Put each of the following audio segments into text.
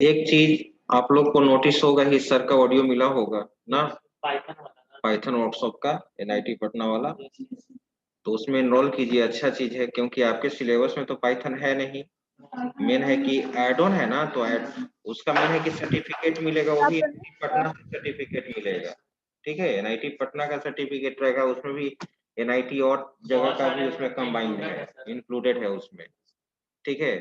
एक चीज आप लोग को नोटिस होगा ही, सर का ऑडियो मिला होगा ना, पाइथन वर्कशॉप का, एनआईटी पटना वाला। तो उसमें एनरोल कीजिए, अच्छा चीज है, क्योंकि आपके सिलेबस में तो पाइथन है नहीं। मेन है कि एड ऑन है ना, तो ऐड उसका मेन है कि सर्टिफिकेट मिलेगा, वो भी पटना से सर्टिफिकेट मिलेगा। ठीक है, एनआईटी पटना का सर्टिफिकेट रहेगा, उसमें भी एनआईटी और जगह का भी उसमें कंबाइंड है, इंक्लूडेड है उसमें। ठीक है,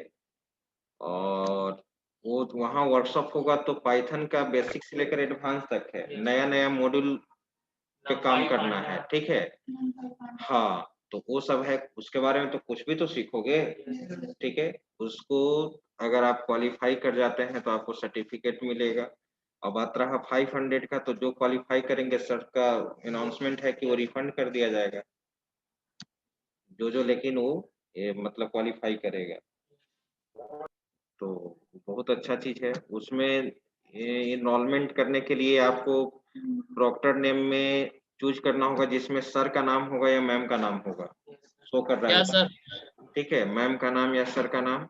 और वो वहाँ वर्कशॉप होगा तो पाइथन का बेसिक से लेकर एडवांस तक है, नया नया मॉड्यूल पे काम करना है। ठीक है, हाँ, तो वो सब है, उसके बारे में तो कुछ भी तो सीखोगे। ठीक है, उसको अगर आप क्वालिफाई कर जाते हैं तो आपको सर्टिफिकेट मिलेगा। अब बात रहा 500 का, तो जो क्वालिफाई करेंगे सर का अनाउंसमेंट है कि वो रिफंड कर दिया जाएगा, जो लेकिन वो मतलब क्वालिफाई करेगा। तो बहुत अच्छा चीज है। उसमें इनरोलमेंट करने के लिए आपको प्रॉक्टर नेम में चूज करना होगा, जिसमें सर का नाम होगा या मैम का नाम होगा, शो कर रहा है सर। ठीक है, मैम का नाम या सर का नाम।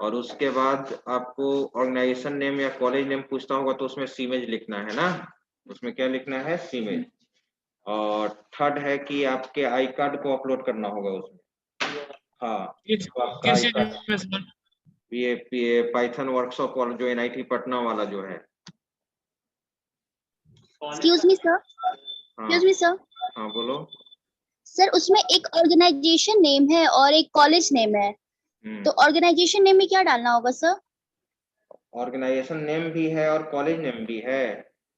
और उसके बाद आपको ऑर्गेनाइजेशन नेम या कॉलेज नेम पूछता होगा, तो उसमें सीमेज लिखना है ना, उसमें क्या लिखना है, सीमेज। और थर्ड है कि आपके आई कार्ड को अपलोड करना होगा उसमें। हाँ, तो आपका आई कार्ड, ये पाइथन वर्कशॉप वाला जो एनआईटी पटना वाला जो है। Excuse me sir, excuse me sir. हाँ बोलो सर, उसमें एक ऑर्गेनाइजेशन नेम है और एक कॉलेज नेम है, तो ऑर्गेनाइजेशन नेम में क्या डालना होगा सर? ऑर्गेनाइजेशन नेम भी है और कॉलेज नेम भी है।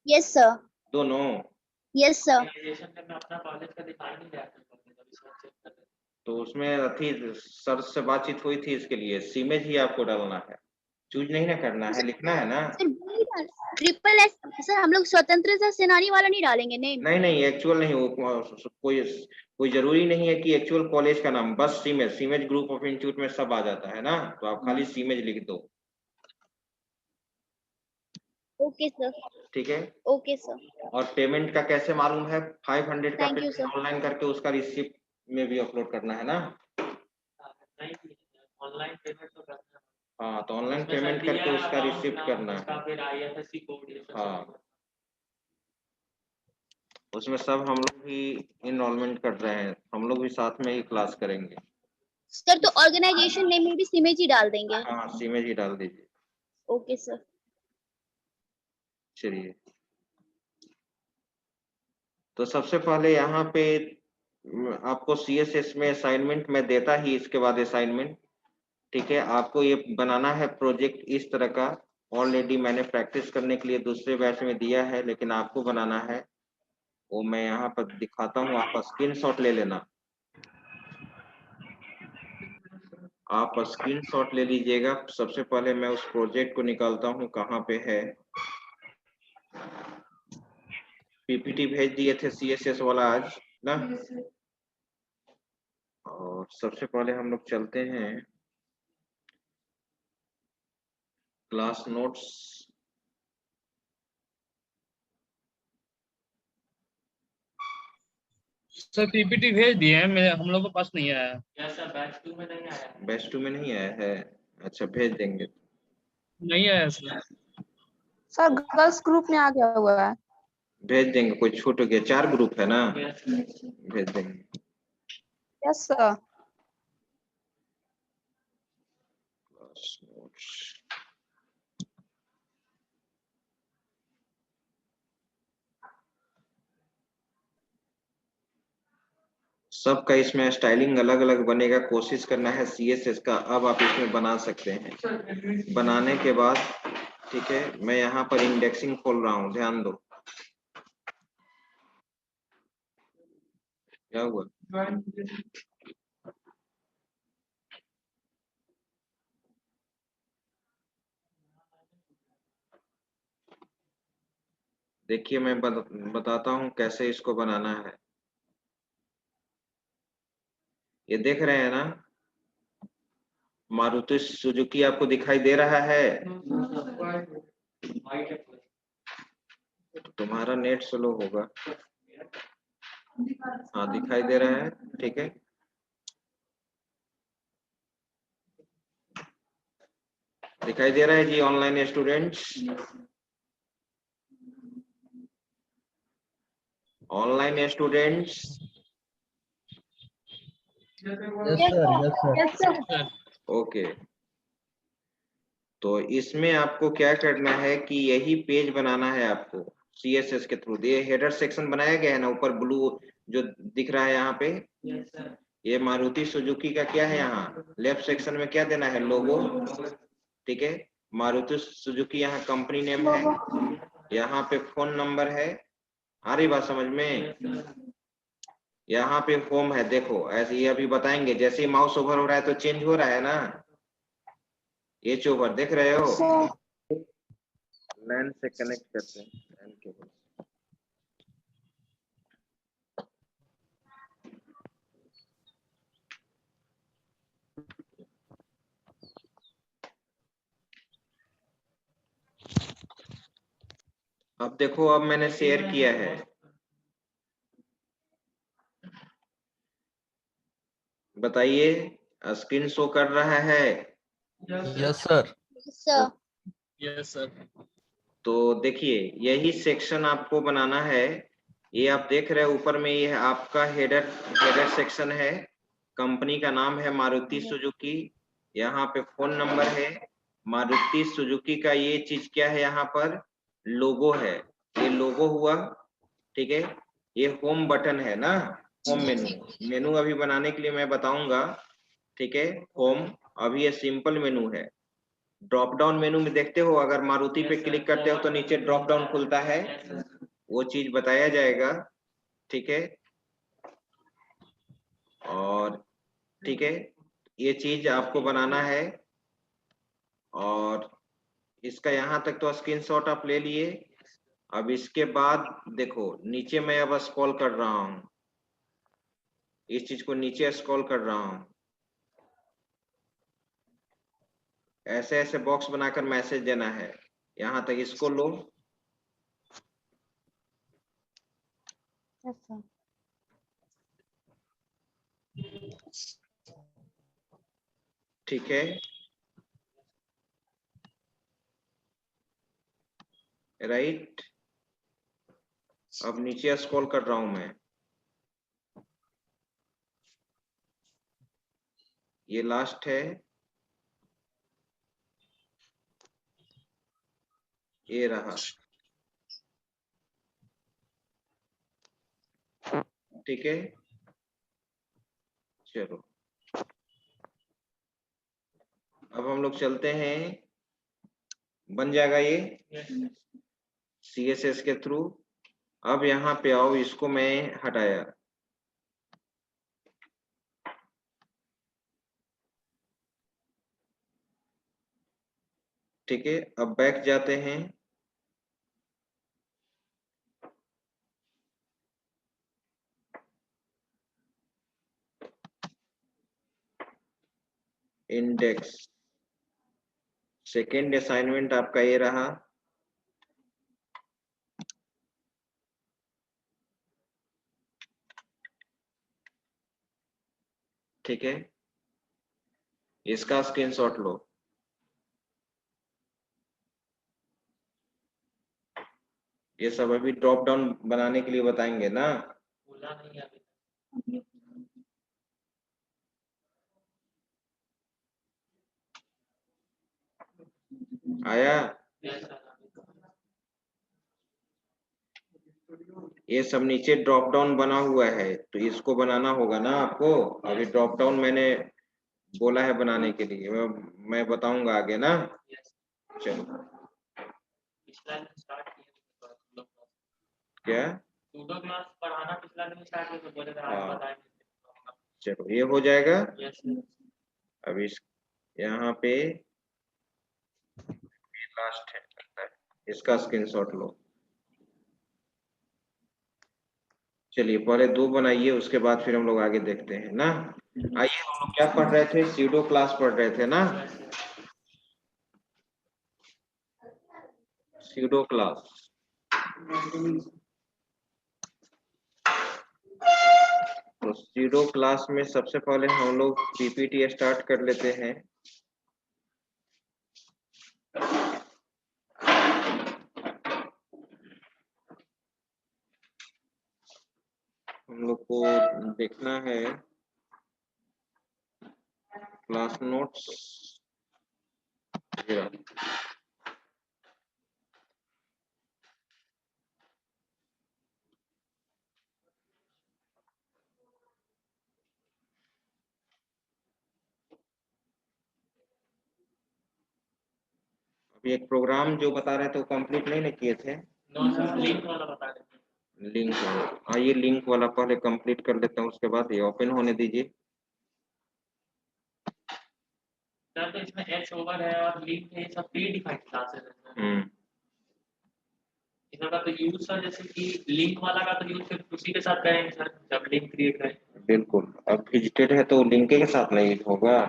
Yes sir. दोनों? Yes sir. तो उसमें अथी सर से बातचीत हुई थी, इसके लिए सीमेज ही आपको डालना है, चूज नहीं ना करना है, लिखना है ना। सर ट्रिपल एस सर, हम लोग स्वतंत्रता सेनानी वाला नहीं डालेंगे नेम? नहीं एक्चुअल नहीं, वो कोई जरूरी नहीं है कि एक्चुअल कॉलेज का नाम, बस सीमेज, सीमेज ग्रुप ऑफ इंस्टीट्यूट में सब आ जाता है ना, तो आप खाली सीमेज लिख दो। Okay sir. ठीक है, ओके सर। और पेमेंट का कैसे मालूम है? 500 का thank you payment sir. Online करके उसका रिसिप्ट में भी अपलोड करना है ना। हाँ, तो ऑनलाइन पेमेंट करके उसका रिसिप्ट करना है। हाँ, उसमें सब हम लोग भी इनरोलमेंट कर रहे हैं, हम लोग भी साथ में ही क्लास करेंगे। सर, तो ऑर्गेनाइजेशन नेम में भी सिमेज ही डाल देंगे? हाँ, सीमेज ही डाल दीजिए। Okay sir. चलिए, तो सबसे पहले यहाँ पे आपको सीएसएस में असाइनमेंट में देता ही, इसके बाद असाइनमेंट। ठीक है, आपको ये बनाना है प्रोजेक्ट इस तरह का। ऑलरेडी मैंने प्रैक्टिस करने के लिए दूसरे बैच में दिया है, लेकिन आपको बनाना है, वो मैं यहाँ पर दिखाता हूँ, आप स्क्रीनशॉट ले लेना। आप स्क्रीनशॉट ले लीजिएगा। सबसे पहले मैं उस प्रोजेक्ट को निकालता हूँ, कहाँ पे है। पीपीटी भेज दिए थे सीएसएस वाला आज ना। और सबसे पहले हम लोग चलते हैं क्लास नोट्स। सर पीपीटी भेज दिए हैं, मेरे हम लोग के पास नहीं आया। बैच 2 में नहीं आया? बैच 2 में नहीं आया है, अच्छा भेज देंगे। नहीं आया सर। सर गर्ल्स ग्रुप में आ गया हुआ है। भेज देंगे, कोई छूट गया, 4 ग्रुप है ना, भेज देंगे। Yes sir. क्लास नोट्स, सबका इसमें स्टाइलिंग अलग अलग बनेगा, कोशिश करना है सीएसएस का। अब आप इसमें बना सकते हैं। बनाने के बाद ठीक है, मैं यहाँ पर इंडेक्सिंग खोल रहा हूँ, ध्यान दो। क्या हुआ? देखिए, मैं बताता हूँ कैसे इसको बनाना है। ये देख रहे हैं ना, मारुति सुजुकी आपको दिखाई दे रहा है? तुम्हारा नेट स्लो होगा। हाँ, दिखाई दे रहा है, ठीक है। दिखाई दे रहा है जी online students? Online students? Yes sir. Sir okay, तो इसमें आपको क्या करना है कि यही पेज बनाना है आपको CSS के थ्रू। ये हेडर सेक्शन बनाया गया है ना, ऊपर ब्लू जो दिख रहा है यहाँ पे, ये मारुति सुजुकी का क्या है, यहाँ लेफ्ट सेक्शन में क्या देना है, लोगो। ठीक है, मारुति सुजुकी यहाँ कंपनी नेम है, यहाँ पे फोन नंबर है। आ रही बात समझ में? यहाँ पे होम है, देखो ऐसे ये अभी बताएंगे, जैसे ही माउस ओवर हो रहा है तो चेंज हो रहा है ना, ये चोवर देख रहे हो। लैन से कनेक्ट करते हैं, लैन केबल। अब देखो, अब मैंने शेयर किया है, बताइए स्क्रीन शो कर रहा है? Yes sir. Sir yes sir. तो देखिए यही सेक्शन आपको बनाना है। ये आप देख रहे हैं ऊपर में, ये आपका हेडर सेक्शन है। कंपनी का नाम है मारुति सुजुकी, यहाँ पे फोन नंबर है। मारुति सुजुकी का ये चीज क्या है, यहाँ पर लोगो है, ये लोगो हुआ। ठीक है, ये होम बटन है ना, होम मेनू अभी बनाने के लिए मैं बताऊंगा। ठीक है, होम अभी ये सिंपल मेनू है। ड्रॉप डाउन मेनू में देखते हो, अगर मारुति पे क्लिक करते हो तो नीचे ड्रॉप डाउन खुलता है, वो चीज बताया जाएगा। ठीक है, और ठीक है, ये चीज आपको बनाना है। और इसका यहाँ तक तो स्क्रीनशॉट आप ले लिए। अब इसके बाद देखो नीचे मैं अब स्क्रॉल कर रहा हूँ, इस चीज को नीचे स्क्रॉल कर रहा हूँ, ऐसे ऐसे बॉक्स बनाकर मैसेज देना है, यहाँ तक इसको लो। Yes sir. ठीक है, राइट। अब नीचे स्क्रॉल कर रहा हूं मैं, ये लास्ट है, ये रहा। ठीक है, चलो अब हम लोग चलते हैं, बन जाएगा ये CSS के थ्रू। अब यहाँ पे आओ, इसको मैं हटाया। ठीक है, अब बैक जाते हैं। इंडेक्स, सेकेंड असाइनमेंट आपका ये रहा। ठीक है, इसका स्क्रीनशॉट लो। ये सब अभी ड्रॉप डाउन बनाने के लिए बताएंगे ना। आया, ये सब नीचे ड्रॉप डाउन बना हुआ है, तो इसको बनाना होगा ना आपको। अभी ड्रॉप डाउन मैंने बोला है बनाने के लिए, मैं बताऊंगा आगे ना। चलो, क्या सूडो क्लास पढ़ाना पिछला दिन स्टार्ट किया तो बोले थे आज हाँ। बताएंगे। चलो ये हो जाएगा। यस अब इस यहाँ पे लास्ट है, इसका स्क्रीनशॉट लो। चलिए पहले दो बनाइए, उसके बाद फिर हम लोग आगे देखते हैं ना। आइए, हम लोग क्या पढ़ रहे थे, स्यूडो क्लास पढ़ रहे थे ना, स्यूडो क्लास। तो स्यूडो क्लास में सबसे पहले हम लोग PPT स्टार्ट कर लेते हैं। हम लोग को देखना है क्लास नोट्स। अभी एक प्रोग्राम जो बता रहे थे वो कंप्लीट नहीं ना किए थे। नो सर, लिंक वाला बता रहे थे। लिंक वाला, आइए लिंक वाला पहले कंप्लीट कर लेते हैं, उसके बाद ये ओपन होने दीजिए। सर तो इसमें एच ओवर है और लिंक है, ये सब प्री डिफाइंड क्लासेस है। इसका तो यूज सर जैसे कि लिंक वाला का तो यूज सिर्फ उसी के साथ करेंगे सर जब लिंक क्रिएट करें। बिल्कुल, अब विजिटेड है तो लिंक के साथ नहीं होगा,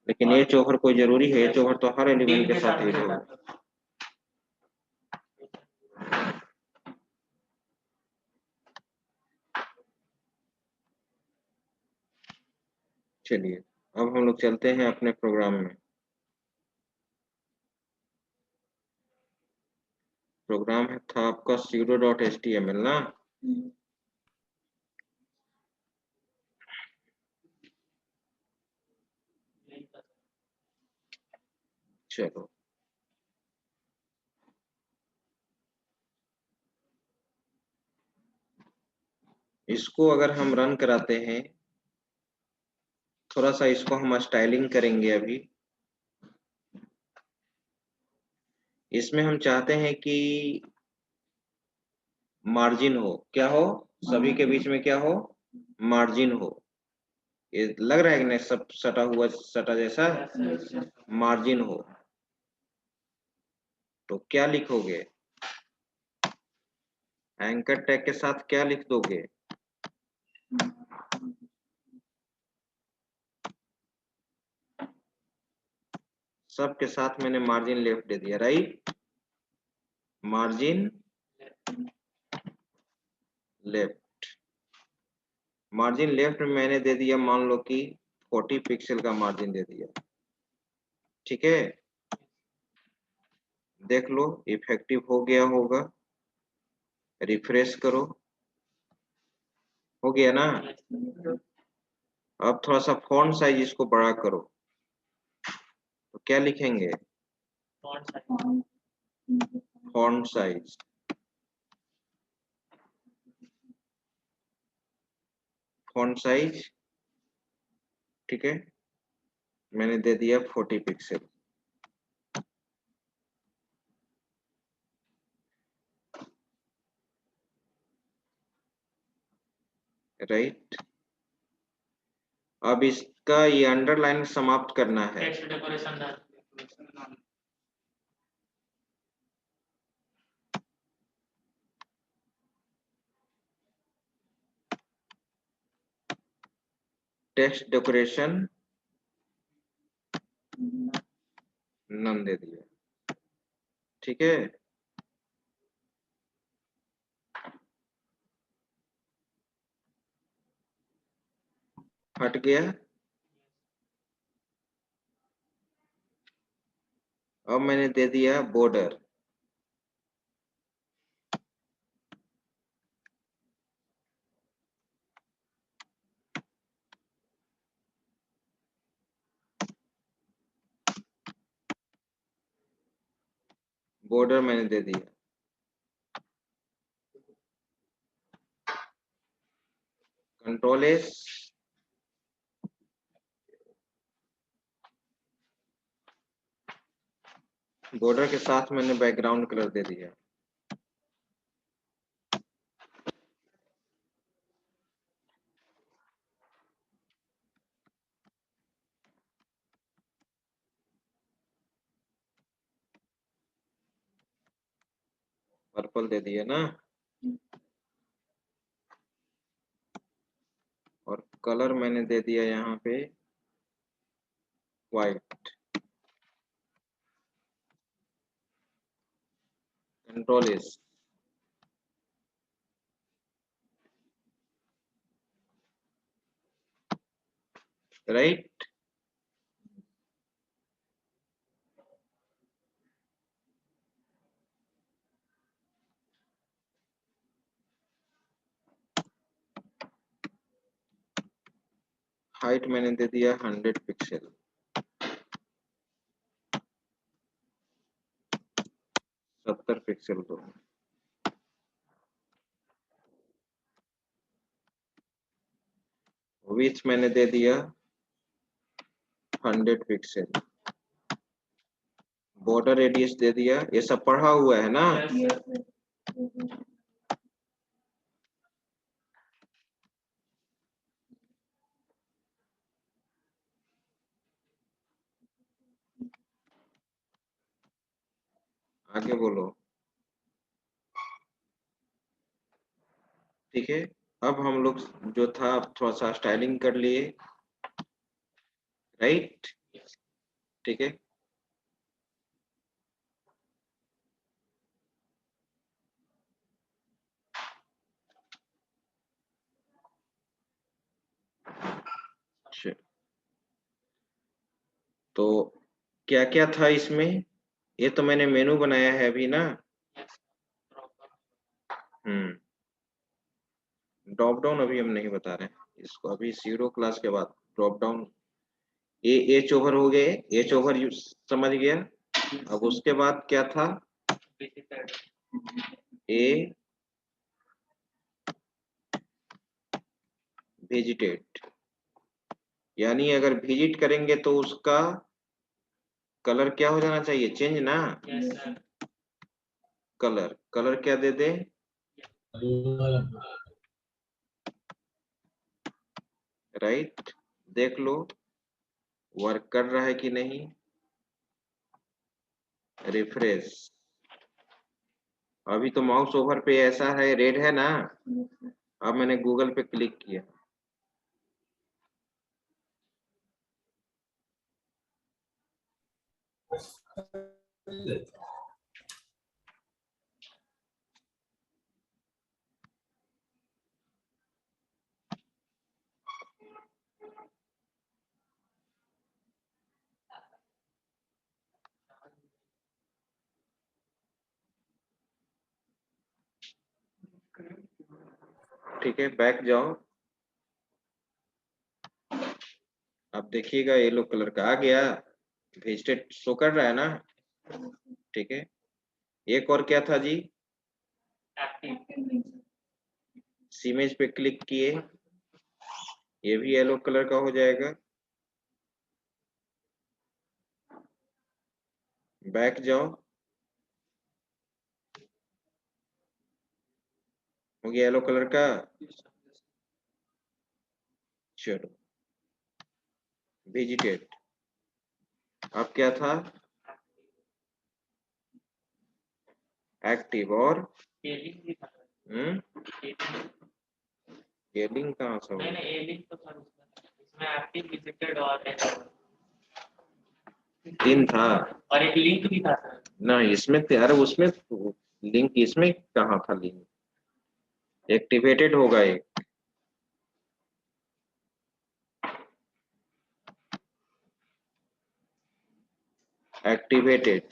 लेकिन एच ओवर कोई जरूरी है? एच ओवर तो हर एलिमेंट के साथ यूज होगा। चलिए अब हम लोग चलते हैं अपने प्रोग्राम में। प्रोग्राम था आपका sudo.html ना। चलो इसको अगर हम रन कराते हैं, थोड़ा सा इसको हम स्टाइलिंग करेंगे। अभी इसमें हम चाहते हैं कि मार्जिन हो। क्या हो? सभी के बीच में क्या हो? मार्जिन हो। ये लग रहा है कि नहीं सब सटा हुआ सटा जैसा मार्जिन हो। तो क्या लिखोगे? एंकर टैग के साथ क्या लिख दोगे? सब के साथ मैंने मार्जिन लेफ्ट दे दिया, right. Margin left, margin left में मैंने दे दिया, मान लो कि 40 पिक्सल का मार्जिन दे दिया। ठीक है, देख लो इफेक्टिव हो गया होगा। रिफ्रेश करो, हो गया ना। अब थोड़ा सा फॉन्ट साइज इसको बड़ा करो, तो क्या लिखेंगे? फॉन्ट साइज, फॉन्ट साइज ठीक है, मैंने दे दिया 40 पिक्सल। राइट, अब इसका ये अंडरलाइन समाप्त करना है। टेक्स्ट डेकोरेशन डाल। टेक्स्ट डेकोरेशन नन दे दिया। ठीक है, हट गया। अब मैंने दे दिया बॉर्डर, बॉर्डर मैंने दे दिया। कंट्रोल एस, बॉर्डर के साथ मैंने बैकग्राउंड कलर दे दिया। पर्पल दे दिया ना, और कलर मैंने दे दिया यहाँ पे white. Control S, right. Height मैंने दे दिया 100 पिक्सल, 70 पिक्सल दो। विड्थ मैंने दे दिया 100 पिक्सल, बॉर्डर रेडियस दे दिया, ये सब पढ़ा हुआ है ना। आगे बोलो। ठीक है, अब हम लोग जो था थोड़ा सा स्टाइलिंग कर लिए, राइट। ठीक है, तो क्या क्या था इसमें, ये तो मैंने मेनू बनाया है अभी ना। ड्रॉप डाउन अभी हम नहीं बता रहे हैं इसको, अभी 0 क्लास के बाद ड्रॉप डाउन। एच ओवर हो गए, एच ओवर समझ गया। अब उसके बाद क्या था, ए विजिटेड, यानी अगर विजिट करेंगे तो उसका कलर क्या हो जाना चाहिए, चेंज ना। कलर, कलर क्या दे दे, राइट। देख लो वर्क कर रहा है कि नहीं, रिफ्रेश। अभी तो माउस ओवर पे ऐसा है, रेड है ना। अब मैंने गूगल पे क्लिक किया, ठीक है। बैक जाओ, अब देखिएगा येलो कलर का आ गया, वेजिटेड शो कर रहा है ना। ठीक है, एक और क्या था जी, इमेज पे क्लिक किए, ये भी येलो कलर का हो जाएगा। बैक जाओ, हो गया येलो कलर का। चलो वेजिटेड, अब क्या था, एक्टिव और ये लिंक कहाँ से होगा? तीन था और एक लिंक भी था सर। ना इसमें, यार उसमें लिंक, इसमें कहाँ था लिंक, एक्टिवेटेड होगा एक। एक्टिवेटेड,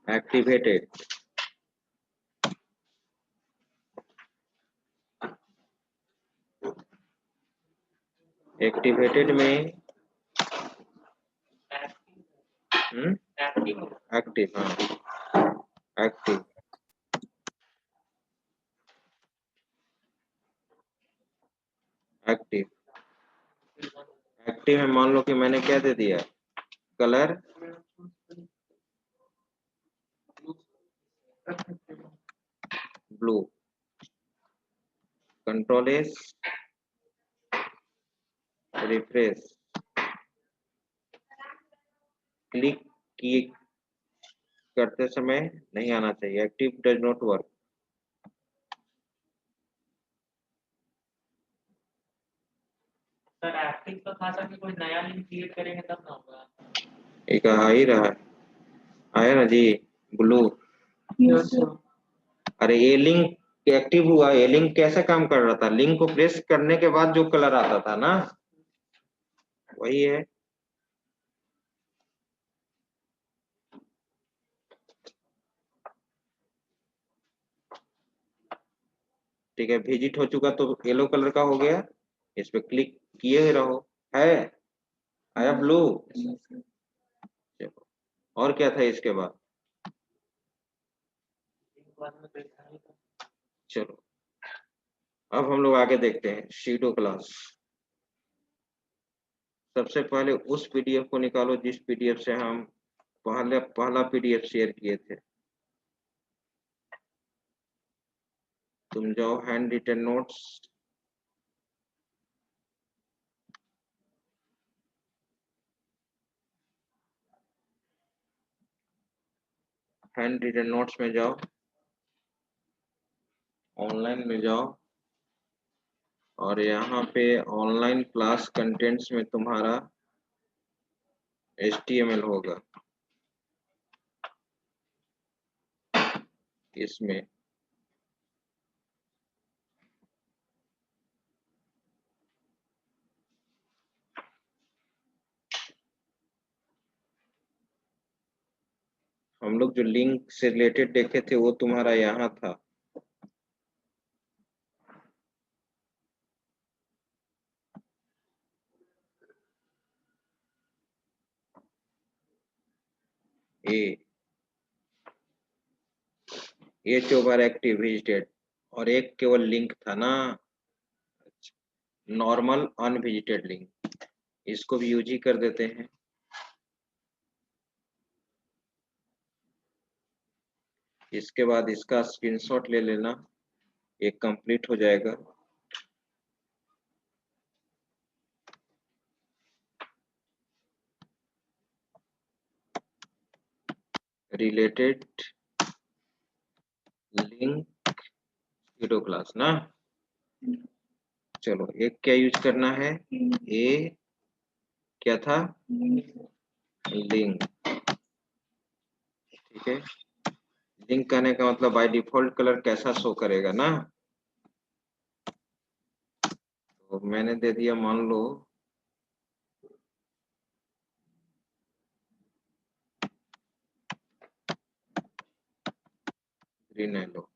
एक्टिवेटेड, एक्टिवेटेड में एक्टिव, हाँ एक्टिव, एक्टिव, एक्टिव है। मान लो कि मैंने क्या दे दिया, colour blue, control S, refresh, click किए करते समय नहीं आना चाहिए, active does not work. Sir active तो था सर कि कोई नया लिंक क्रिएट करेंगे तब ना होगा। एक आ ही रहा है, आया ना जी ब्लू। अरे ये लिंक एक्टिव हुआ, ये लिंक कैसे काम कर रहा था, लिंक को प्रेस करने के बाद जो कलर आता था ना, वही है। ठीक है, विजिट हो चुका तो येलो कलर का हो गया, इस पे क्लिक किए रहो। है आया ब्लू। चलो, और क्या था इसके बाद? चलो अब हम लोग आगे देखते हैं शीडो क्लास। सबसे पहले उस पीडीएफ को निकालो जिस पीडीएफ से हम पहला पीडीएफ शेयर किए थे। तुम जाओ hand written notes, hand written notes में जाओ, ऑनलाइन में जाओ, और यहाँ पे ऑनलाइन क्लास कंटेंट्स में तुम्हारा HTML होगा। इसमें हम लोग जो लिंक से रिलेटेड देखे थे वो तुम्हारा यहाँ था। H ओवर एक्टिव विजिटेड, और एक केवल लिंक था ना, नॉर्मल अनविजिटेड लिंक, इसको भी यूज ही कर देते हैं। इसके बाद इसका स्क्रीनशॉट ले लेना, एक कंप्लीट हो जाएगा। रिलेटेड लिंक शीडो क्लास ना। चलो एक क्या यूज करना है, ए क्या था, लिंक। ठीक है, लिंक करने का मतलब बाय डिफॉल्ट कलर कैसा शो करेगा ना। तो मैंने दे दिया, मान लो ग्रीन येलो।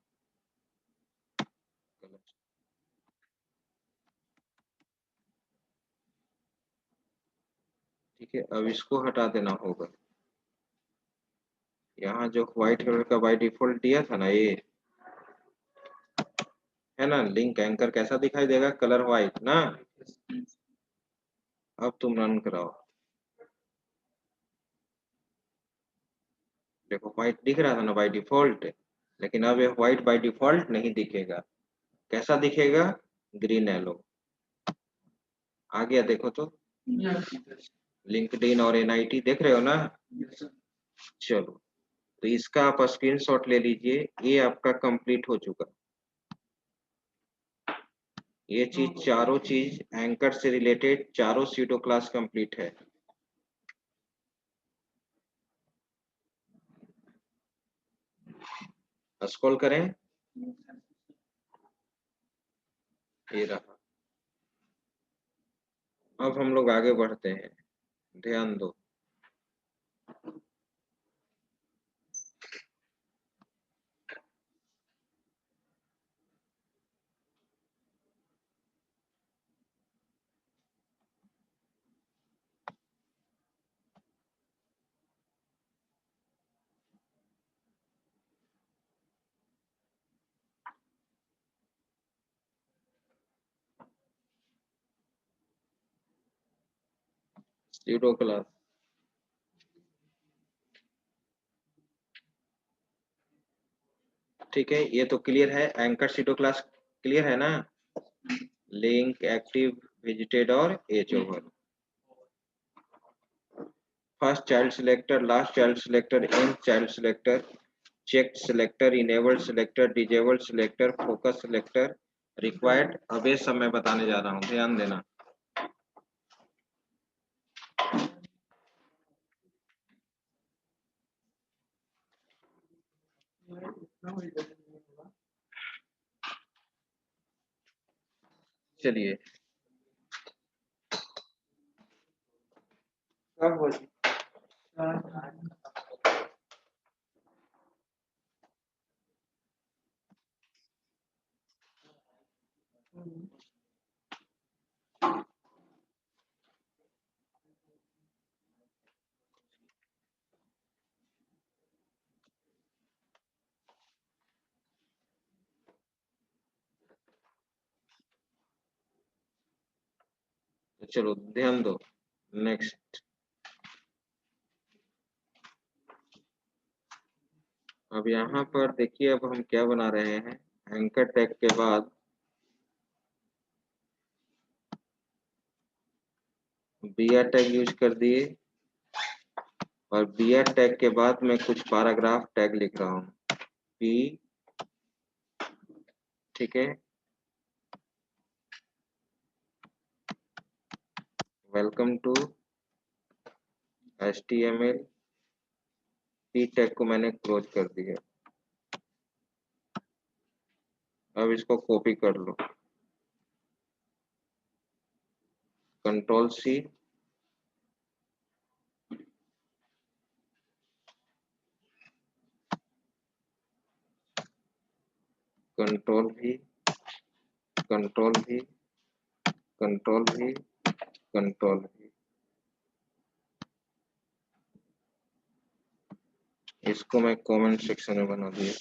ठीक है, अब इसको हटा देना होगा। यहाँ जो व्हाइट कलर का बाय डिफॉल्ट दिया था ना, ये है ना, लिंक एंकर कैसा दिखाई देगा, कलर व्हाइट ना। अब तुम रन कराओ, देखो व्हाइट दिख रहा था ना बाय डिफॉल्ट, लेकिन अब ये व्हाइट बाय डिफॉल्ट नहीं दिखेगा। कैसा दिखेगा, ग्रीन येलो। आ गया, देखो तो लिंक्डइन और NIT देख रहे हो ना। चलो, तो इसका आप स्क्रीनशॉट ले लीजिए, ये आपका कंप्लीट हो चुका। ये चीज, चारों चीज एंकर से रिलेटेड चारों सीडो क्लास कंप्लीट है। स्क्रॉल करें, ये रहा। अब हम लोग आगे बढ़ते हैं, ध्यान दो। सीडो क्लास, ठीक है, ये तो क्लियर है, एंकर सीडो क्लास क्लियर है ना। लिंक, एक्टिव, विजिटेड और hover. First child selector, last child selector, nth child selector, check selector, enabled selector, disabled selector, focus selector, required. अब ये सब मैं बताने जा रहा हूँ, ध्यान देना। चलिए, तो चलो ध्यान दो। नेक्स्ट, अब यहाँ पर देखिए, अब हम क्या बना रहे हैं। एंकर टैग के बाद बीआर टैग यूज कर दिए, और बीआर टैग के बाद मैं कुछ पैराग्राफ टैग लिख रहा हूँ। पी, ठीक है, welcome to HTML। P tag को मैंने क्लोज कर दिया। अब इसको कॉपी कर लो, control C, control V, control V, control V, control V। इसको मैं कमेंट सेक्शन में बना दिया।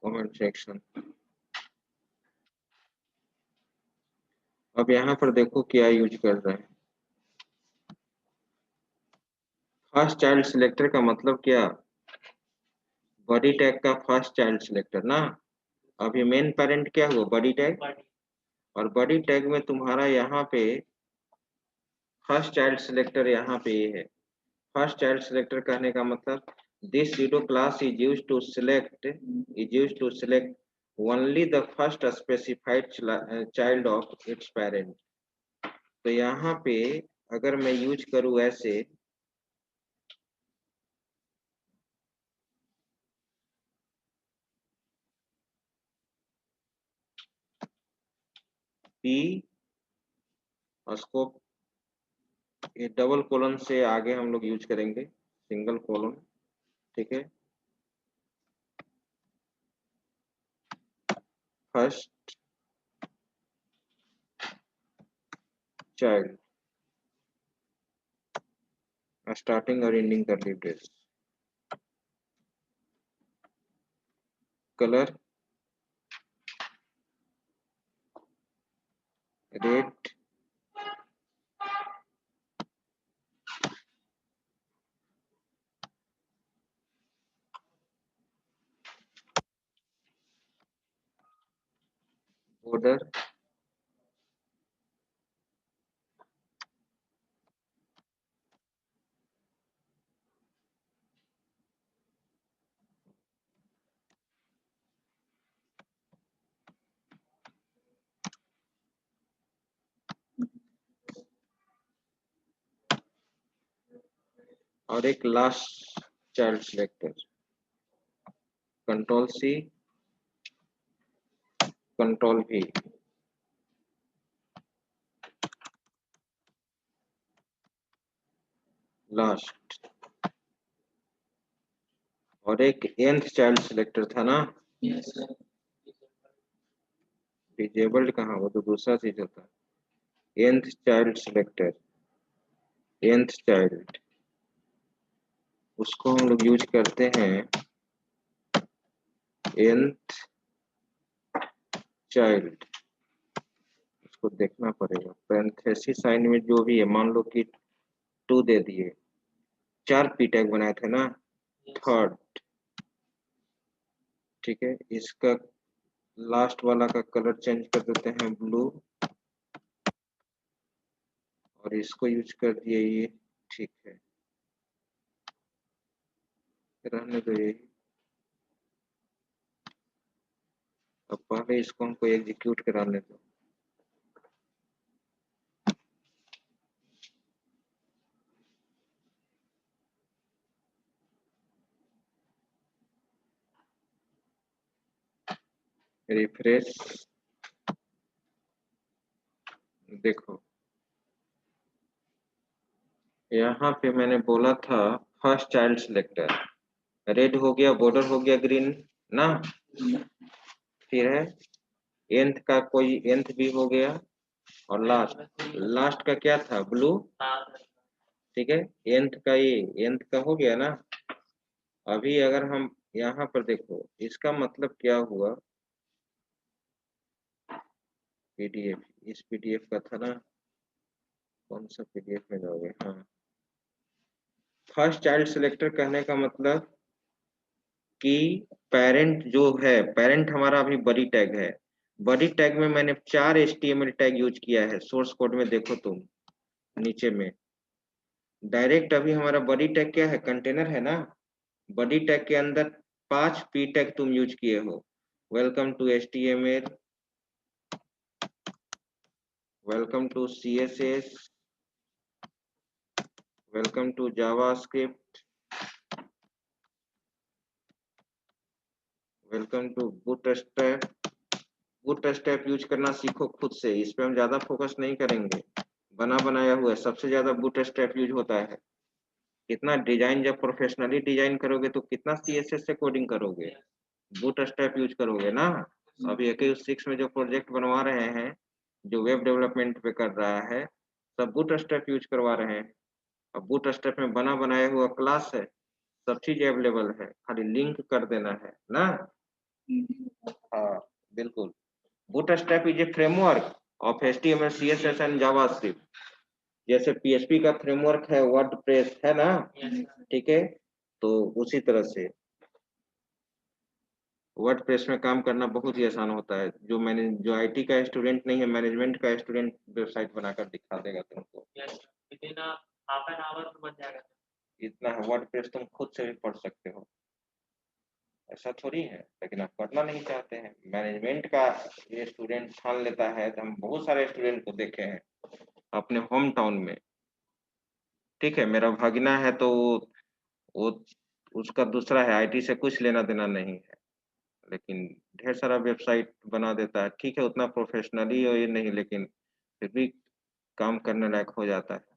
Comment section. अब यहाँ पर देखो क्या यूज कर रहे हैं। फर्स्ट चाइल्ड सिलेक्टर का मतलब क्या, बॉडी टैग का फर्स्ट चाइल्ड सिलेक्टर ना। अभी मेन पेरेंट क्या हुआ, बॉडी टैग, और बॉडी टैग में तुम्हारा यहाँ पे फर्स्ट चाइल्ड सिलेक्टर यहाँ पे ये है। फर्स्ट चाइल्ड सिलेक्टर कहने का मतलब this pseudo class is used to select only the first specified child of its parent। तो यहाँ पे अगर मैं यूज करूँ ऐसे, पी, उसको ये डबल कोलन से आगे हम लोग यूज करेंगे, सिंगल कोलन, ठीक है। फर्स्ट चाइल्ड, स्टार्टिंग और एंडिंग करली ब्रेस, कलर रेड, बॉर्डर और एक last child selector, control C, control V, last, और एक nth चाइल्ड सिलेक्टर था ना। Yes, sir. डिजेबल्ड कहाँ, वो तो दूसरा चीज होता है। nth child selector, nth child, उसको हम लोग यूज करते हैं nth चाइल्ड। उसको देखना पड़ेगा, पैरेंथेसिस साइन में जो भी है, मान लो कि 2 दे दिए, 4 पी टैग बनाए थे ना। थर्ड, ठीक है, इसका लास्ट वाला का कलर चेंज कर देते हैं ब्लू, और इसको यूज कर दिए ये, ठीक है, रहने दो यही। अब पहले इसको हमको एग्जीक्यूट कराने दो। रिफ्रेश, देखो यहाँ पे मैंने बोला था फर्स्ट चाइल्ड सिलेक्टर, रेड हो गया, बॉर्डर हो गया ग्रीन ना, फिर है nth का कोई nth भी हो गया, और लास्ट का क्या था, ब्लू, ठीक है, nth का ये nth का हो गया ना। अभी अगर हम यहाँ पर देखो, इसका मतलब क्या हुआ, पीडीएफ, इस पीडीएफ का था ना, कौन सा पीडीएफ में जाओगे, हाँ, फर्स्ट चाइल्ड सिलेक्टर कहने का मतलब कि पेरेंट जो है, पेरेंट हमारा अभी बड़ी टैग है, बड़ी टैग में मैंने 4 HTML टैग यूज किया है, सोर्स कोड में देखो तुम नीचे में। डायरेक्ट अभी हमारा बड़ी टैग क्या है, कंटेनर है ना, बड़ी टैग के अंदर 5 पी टैग तुम यूज किए हो, welcome to HTML, welcome to CSS, welcome to JavaScript, welcome to Bootstrap. Bootstrap use करना सीखो खुद से, इस पे हम ज्यादा फोकस नहीं करेंगे, बना बनाया हुआ है, सबसे ज्यादा बूटस्ट्रैप यूज होता है। कितना डिजाइन जब प्रोफेशनली डिजाइन करोगे तो कितना CSS से कोडिंग करोगे, बूटस्ट्रैप यूज करोगे ना। अभी AKU6 में जो प्रोजेक्ट बनवा रहे हैं, जो वेब डेवलपमेंट पे कर रहा है, सब बूटस्ट्रैप यूज करवा रहे हैं। अब बूटस्ट्रैप में बना बनाया हुआ क्लास है, सब चीज अवेलेबल है, खाली लिंक कर देना है ना। हाँ बिल्कुल, bootstrap is a framework of HTML, CSS and JavaScript, जैसे PHP का फ्रेमवर्क है वर्डप्रेस है ना, ठीक है, तो उसी तरह से वर्डप्रेस में काम करना बहुत ही आसान होता है। जो IT का स्टूडेंट नहीं है, मैनेजमेंट का स्टूडेंट वेबसाइट बनाकर दिखा देगा तुमको, विदिन हाफ एन आवर बन जाएगा। इतना है, वर्डप्रेस तुम खुद से भी पढ़ सकते हो, ऐसा थोड़ी है, लेकिन आप पढ़ना नहीं चाहते हैं। मैनेजमेंट का ये स्टूडेंट ठान लेता है, तो हम बहुत सारे स्टूडेंट को देखे हैं अपने होम टाउन में, ठीक है, मेरा भगना है तो वो उसका दूसरा है, IT से कुछ लेना देना नहीं है, लेकिन ढेर सारा वेबसाइट बना देता है, ठीक है, उतना प्रोफेशनली और ये नहीं, लेकिन फिर भी काम करने लायक हो जाता है।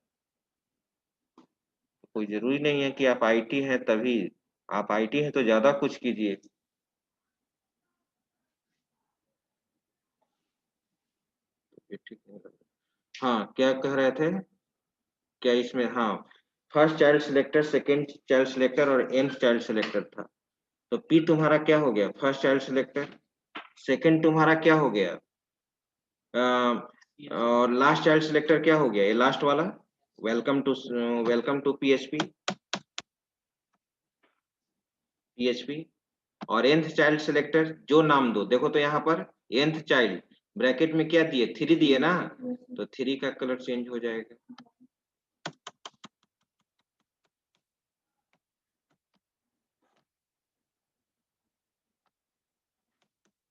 कोई जरूरी नहीं है कि आप IT हैं तभी, आप IT हैं तो ज्यादा कुछ कीजिए। ये ठीक नहीं लग रहा। हाँ क्या कह रहे थे, क्या इसमें, हाँ, first child selector, second child selector और nth चाइल्ड सिलेक्टर था, तो P तुम्हारा क्या हो गया, फर्स्ट चाइल्ड सिलेक्टर, सेकेंड तुम्हारा क्या हो गया, और लास्ट चाइल्ड सिलेक्टर क्या हो गया, ये लास्ट वाला, वेलकम टू PHP, और nth चाइल्ड सिलेक्टर जो नाम दो, देखो तो यहाँ पर nth चाइल्ड ब्रैकेट में क्या दिए, 3 दिए ना, तो 3 का कलर चेंज हो जाएगा,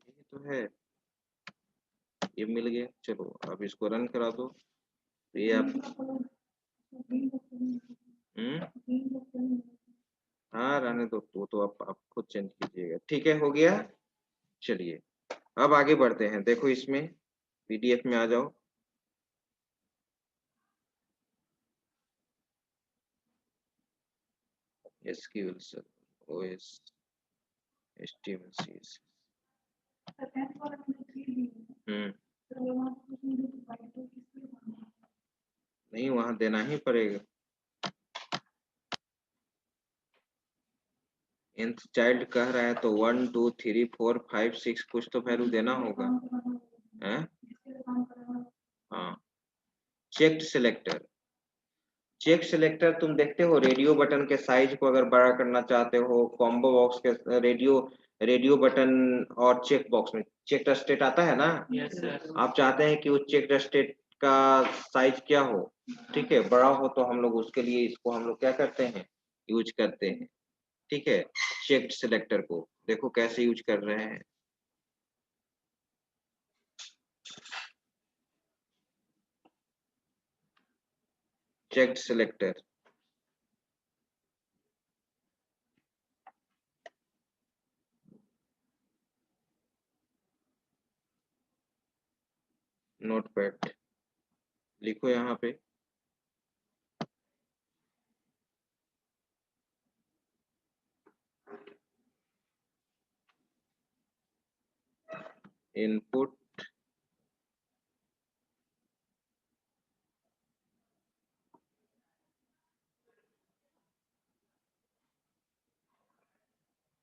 ये तो है, ये मिल गया। चलो अब इसको रन करा दो, तो ये आप हाँ रहने दो, तो आप खुद चेंज कीजिएगा, ठीक है, हो गया। चलिए अब आगे बढ़ते हैं, देखो इसमें PDF में आ जाओ, SQL server, OS, HTML, CSS, नहीं वहां देना ही पड़ेगा, nth चाइल्ड कह रहा है तो 1 2 3 4 5 6 कुछ तो वैल्यू देना होगा, हैं? हाँ, चेक्ड सिलेक्टर, चेक सिलेक्टर तुम देखते हो, रेडियो बटन के साइज को अगर बड़ा करना चाहते हो, कॉम्बो बॉक्स के रेडियो बटन और चेक बॉक्स में चेक स्टेट आता है ना, आप चाहते हैं कि वो चेक स्टेट का साइज क्या हो, ठीक है, बड़ा हो, तो हम लोग उसके लिए इसको हम लोग क्या करते हैं, यूज करते हैं, ठीक है, चेक्ड सिलेक्टर को देखो कैसे यूज कर रहे हैं, चेक्ड सिलेक्टर, नोटपैड लिखो यहाँ पे, इनपुट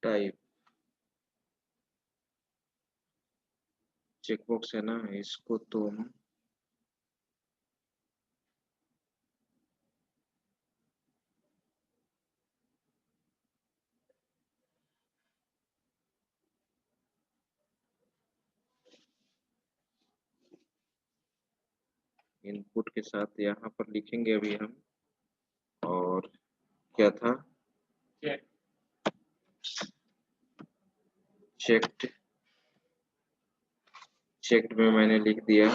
टाइप चेकबॉक्स है ना, इसको तुम इनपुट के साथ यहाँ पर लिखेंगे अभी हम। और क्या था, चेक्ड, चेक्ड में मैंने लिख दिया,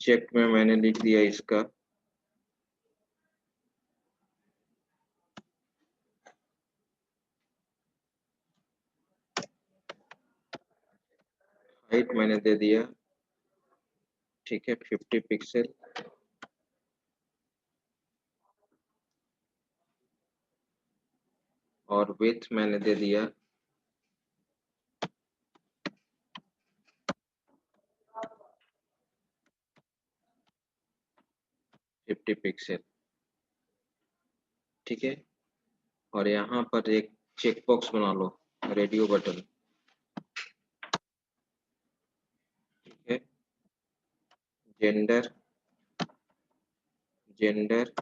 चेक में मैंने लिख दिया इसका हाइट मैंने दे दिया, ठीक है 50 पिक्सल। और विड्थ मैंने दे दिया 50 पिक्सल, ठीक है। और यहाँ पर एक चेक बॉक्स बना लो, रेडियो बटन, ठीक है। Gender, gender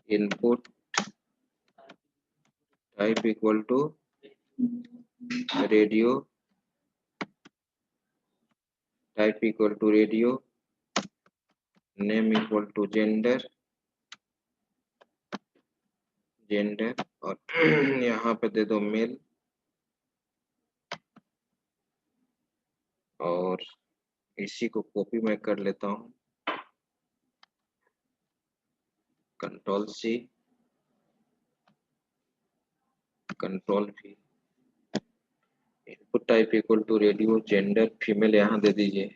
input type equal to radio, type equal to radio, name equal to gender, gender. और यहाँ पे दे दो मेल। और इसी को कॉपी मैं कर लेता हूँ, control C, control V. Input type equal to radio, gender female यहाँ दे दीजिए,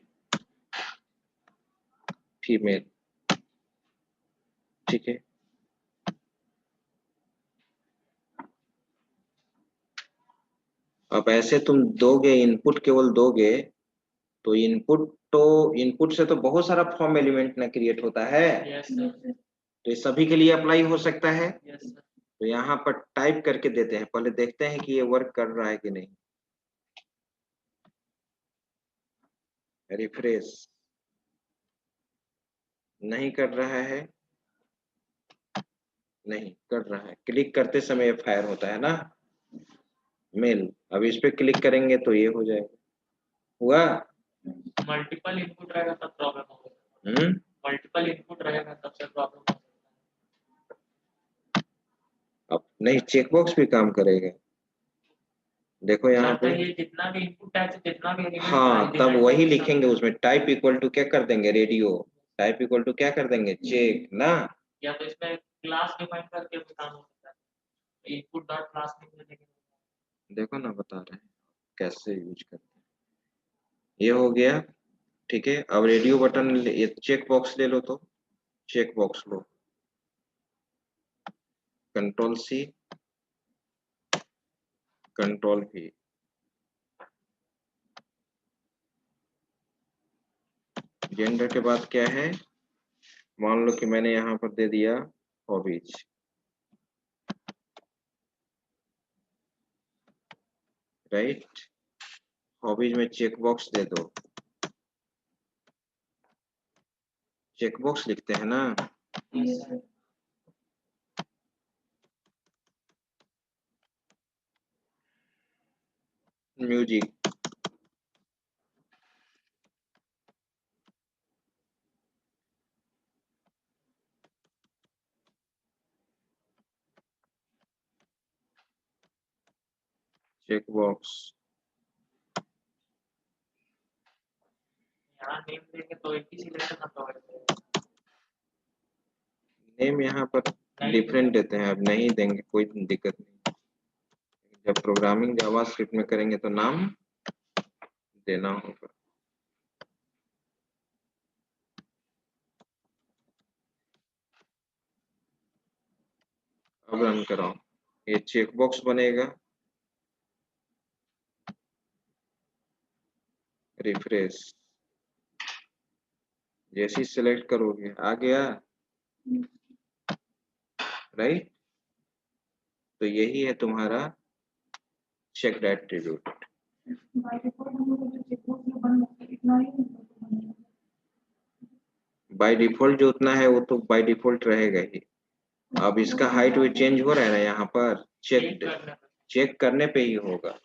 फीमेल, ठीक है। अब ऐसे तुम दोगे, इनपुट केवल दोगे तो इनपुट से तो बहुत सारा फॉर्म एलिमेंट ना क्रिएट होता है, यस सर, तो ये सभी के लिए अप्लाई हो सकता है। Yes sir. तो यहाँ पर टाइप करके देते हैं, पहले देखते हैं कि ये वर्क कर रहा है कि नहीं। रिफ्रेश, नहीं कर रहा है, नहीं कर रहा है। क्लिक करते समय फायर होता है ना मेल। अब इस पे क्लिक करेंगे तो ये हो जाएगा, हुआ। मल्टीपल इनपुट रहेगा तब प्रॉब्लम होगा, हम्म, मल्टीपल इनपुट रहेगा तब से प्रॉब्लम होगा। अब नहीं, चेकबॉक्स भी काम करेगा, देखो यहाँ पे। ये जितना भी इनपुट है, जितना भी एलिमेंट हाँ, तब वही लिखेंगे उसमें, टाइप इक्वल टू क्या कर देंगे, रेडियो, टाइप इक्वल टू क्या कर देंगे, चेक ना। या तो इसमें क्लास डिफाइन करके भी काम हो सकता है, इनपुट डॉट क्लास में देंगे। देखो ना, बता रहे हैं कैसे यूज करते हैं। ये हो गया, ठीक है। अब रेडियो बटन, ये चेक बॉक्स ले लो, तो चेक बॉक्स लो, कंट्रोल सी, कंट्रोल भी। जेंडर के बाद क्या है, मान लो कि मैंने यहाँ पर दे दिया हॉबीज, राइट। हॉबीज में चेक बॉक्स दे दो, चेक बॉक्स लिखते हैं ना। Yes, sir. Music, check box, यहाँ नेम देंगे तो एक ही सिलेक्शन ना प्रोवाइड करेगा। नेम यहाँ पर डिफरेंट देते हैं, अब नहीं देंगे कोई दिक्कत नहीं। जब प्रोग्रामिंग जावास्क्रिप्ट में करेंगे तो नाम देना होगा। अब रन कराओ, ये चेक बॉक्स बनेगा, रिफ्रेश, जैसे सिलेक्ट करोगे आ गया, राइट। तो यही है तुम्हारा चेक एट्रीब्यूट। बाय डिफॉल्ट जो उतना है वो तो बाय डिफॉल्ट रहेगा ही। अब इसका हाइट भी चेंज हो रहा है ना, यहाँ पर चेक करने पे ही होगा,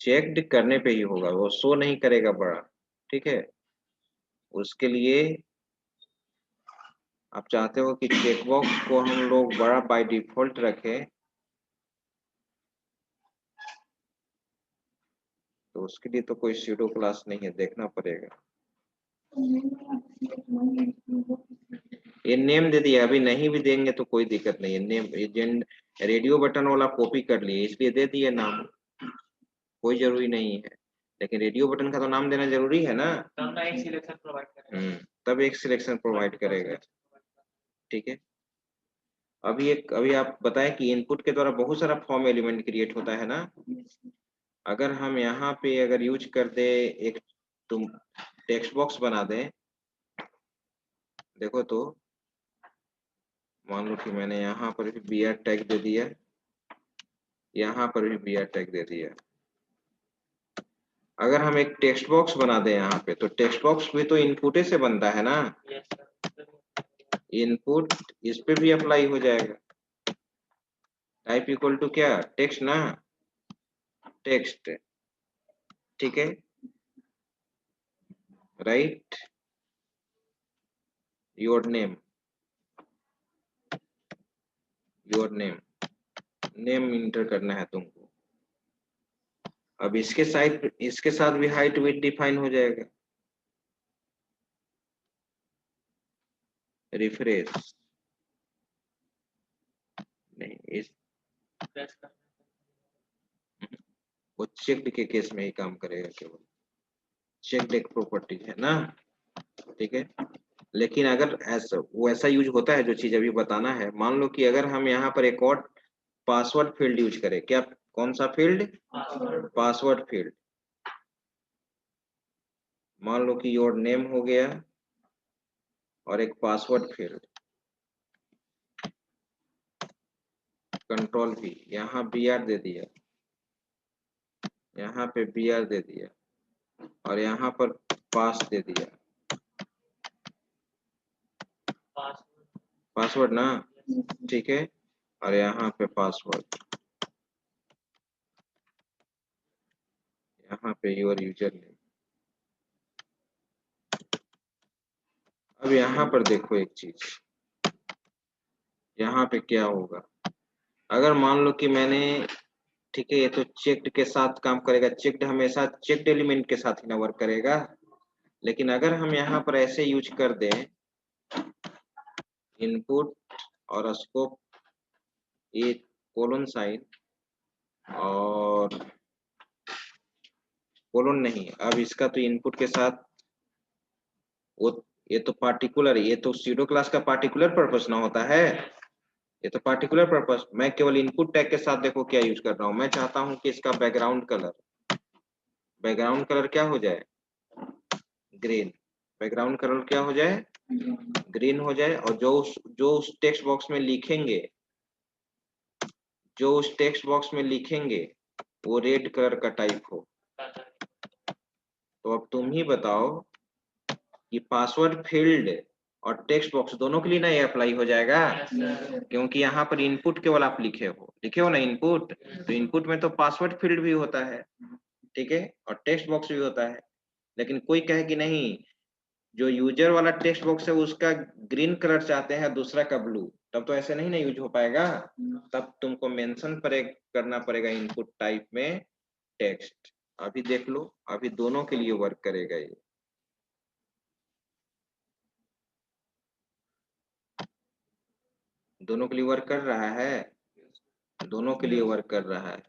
चेक्ड करने पे ही होगा, वो शो नहीं करेगा बड़ा, ठीक है। उसके लिए आप चाहते हो कि चेकबॉक्स को हम लोग बड़ा बाय डिफॉल्ट रखें, तो उसके लिए तो कोई सूडो क्लास नहीं है, देखना पड़ेगा। ये नेम दे दिया, अभी नहीं भी देंगे तो कोई दिक्कत नहीं है। नेम एजेंट रेडियो बटन वाला कॉपी कर लिए इसलिए दे दिए नाम, कोई जरूरी नहीं है, लेकिन रेडियो बटन का तो नाम देना जरूरी है ना, तब ना एक सिलेक्शन प्रोवाइड करेगा। तब एक सिलेक्शन प्रोवाइड करेगा, ठीक है। अभी आप बताएं कि इनपुट के द्वारा बहुत सारा फॉर्म एलिमेंट क्रिएट होता है ना। अगर हम यहाँ पे अगर यूज कर दे एक तुम टेक्स्ट बॉक्स बना दें, देखो तो मान लो कि मैंने यहाँ पर भी br टैग दे दिया, यहाँ पर भी br टैग दे दिया। अगर हम एक टेक्स्ट बॉक्स बना दें यहाँ पे, तो टेक्स्ट बॉक्स भी तो इनपुट से बनता है ना, इनपुट इस पे भी अप्लाई हो जाएगा। टाइप इक्वल टू क्या, टेक्स्ट ना, टेक्स्ट, ठीक है, right. Your name, your name, name inter करना है तुमको। अब इसके साथ भी हाइट विड्थ डिफाइन हो जाएगा। रिफ्रेश नहीं, इस वो चेक्ड के केस में ही काम करेगा, केवल चेक्ड एक प्रॉपर्टी है ना, ठीक है। लेकिन अगर ऐसा यूज होता है जो चीज अभी बताना है, मान लो कि अगर हम यहाँ पर एक और पासवर्ड फील्ड यूज करें, क्या, कौन सा फील्ड, पासवर्ड फील्ड। मान लो कि योर नेम हो गया और एक पासवर्ड फील्ड, कंट्रोल भी, यहाँ br दे दिया, यहाँ पे br दे दिया और यहाँ पर पास दे दिया, पासवर्ड ना, ठीक है। और यहाँ पे पासवर्ड, यहाँ पे योर यूजर नेम। अब यहाँ पर देखो एक चीज, यहाँ पे क्या होगा, अगर मान लो कि मैंने, ठीक है, ये तो चेक्ड के साथ काम करेगा, चेक्ड हमेशा चेक्ड एलिमेंट के साथ ही ना वर्क करेगा। लेकिन अगर हम यहाँ पर ऐसे यूज कर दें, इनपुट और स्कोप, ये कोलन साइन और कोलन नहीं, अब इसका तो इनपुट के साथ वो, ये तो पार्टिकुलर, ये तो सूडो क्लास का पार्टिकुलर पर्पस ना होता है, ये तो पार्टिकुलर पर्पस। मैं केवल इनपुट टैग के साथ देखो क्या यूज कर रहा हूँ, मैं चाहता हूँ कि इसका बैकग्राउंड कलर क्या हो जाए, ग्रीन, बैकग्राउंड कलर क्या हो जाए, ग्रीन हो जाए। और जो उस टेक्स्ट बॉक्स में लिखेंगे, वो रेड कलर का टाइप हो। तो अब तुम ही बताओ कि पासवर्ड फील्ड और टेक्स्ट बॉक्स दोनों के लिए ना ये अप्लाई हो जाएगा, क्योंकि यहाँ पर इनपुट केवल आप लिखे हो ना इनपुट, तो इनपुट में तो पासवर्ड फील्ड भी होता है, ठीक है, और टेक्स्ट बॉक्स भी होता है। लेकिन कोई कहे कि नहीं, जो यूजर वाला टेक्स्ट बॉक्स है उसका ग्रीन कलर चाहते हैं, दूसरा का ब्लू, तब तो ऐसे नहीं ना यूज हो पाएगा। तब तुमको मेंशन करना पड़ेगा इनपुट टाइप में टेक्स्ट। अभी देख लो, अभी दोनों के लिए वर्क करेगा ये। दोनों के लिए वर्क कर रहा है, दोनों के लिए वर्क कर रहा है।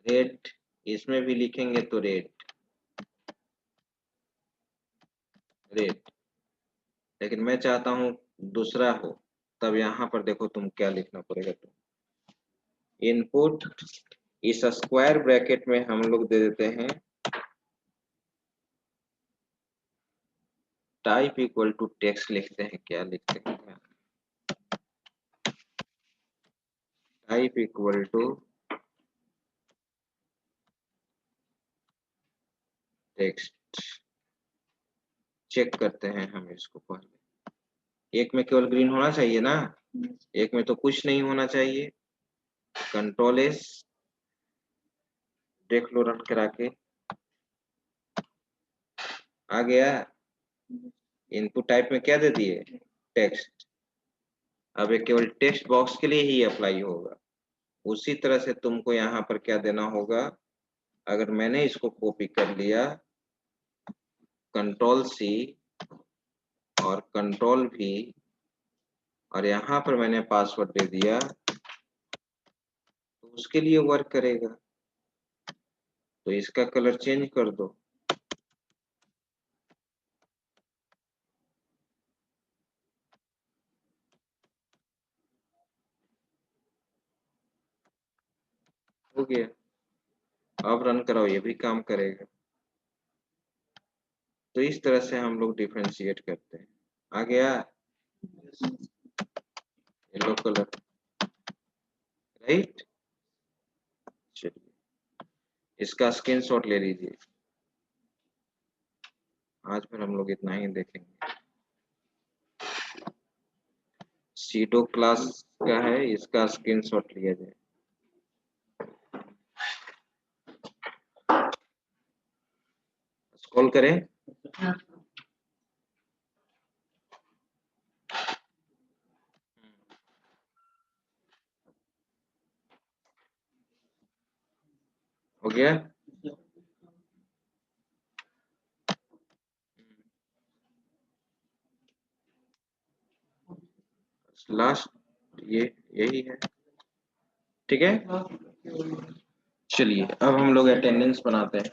रेड इसमें भी लिखेंगे तो रेड, लेकिन मैं चाहता हूं दूसरा हो, तब यहाँ पर देखो तुम क्या लिखना पड़ेगा, तुम इनपुट, इस स्क्वायर ब्रैकेट में हम लोग दे देते हैं टाइप इक्वल टू टेक्स्ट लिखते हैं, क्या लिखते हैं, type equal to text. Check करते हैं हम इसको पहले। एक में केवल ग्रीन होना चाहिए ना, एक में तो कुछ नहीं होना चाहिए। कंट्रोल एस, देख लो रन करा के, आ गया। इनपुट टाइप में क्या दे दिए, टेक्स्ट। अब ये केवल टेक्स्ट बॉक्स के लिए ही अप्लाई होगा। उसी तरह से तुमको यहाँ पर क्या देना होगा, अगर मैंने इसको कॉपी कर लिया, कंट्रोल सी और कंट्रोल भी, और यहाँ पर मैंने पासवर्ड दे दिया, तो उसके लिए वर्क करेगा। तो इसका कलर चेंज कर दो, हो गया। अब रन कराओ, ये भी काम करेगा। तो इस तरह से हम लोग डिफरेंशिएट करते हैं। आ गया येलो कलर, राइट। चलिए इसका स्क्रीनशॉट ले लीजिए। आज फिर हम लोग इतना ही देखेंगे। सीडो क्लास का है, इसका स्क्रीनशॉट लिया जाए। स्क्रॉल करें, हो गया। लास्ट ये यही है, ठीक है। चलिए अब हम लोग अटेंडेंस बनाते हैं।